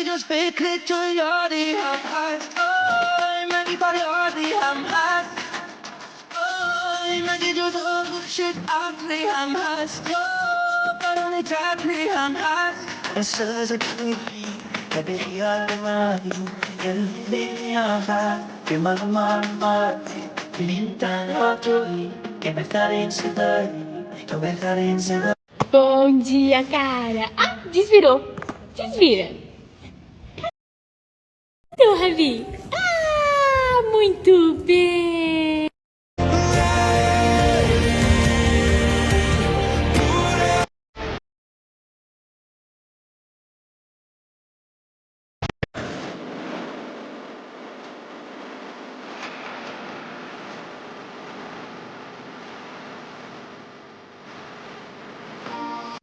just fikret to yadi ham has. Oh, magi pari yadi ham has. Oh, magi just shit akli ham has. Oh, paroni chakli ham has. Essa se tupi, kabe yalmai, yalmi aha, que mati, pintan hatui, que me farem cidade, que me farem cidade. Bom dia, cara. Ah, desvirou. Desvira. Então, Ravi. Ah, muito bem.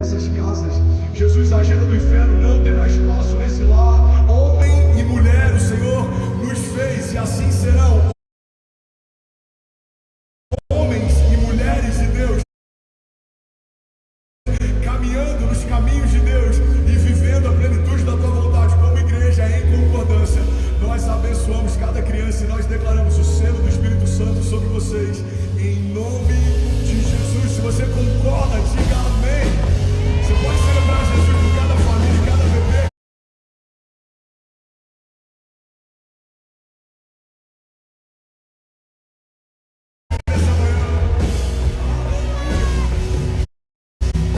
Essas casas, Jesus, a agenda do inferno não terá espaço nesse lar. Homem e mulher, o Senhor nos fez e assim serão. Homens e mulheres de Deus, caminhando nos caminhos de Deus e vivendo a plenitude da tua vontade, como igreja em concordância. Nós abençoamos cada criança e nós declaramos o selo do Espírito Santo sobre vocês, em nome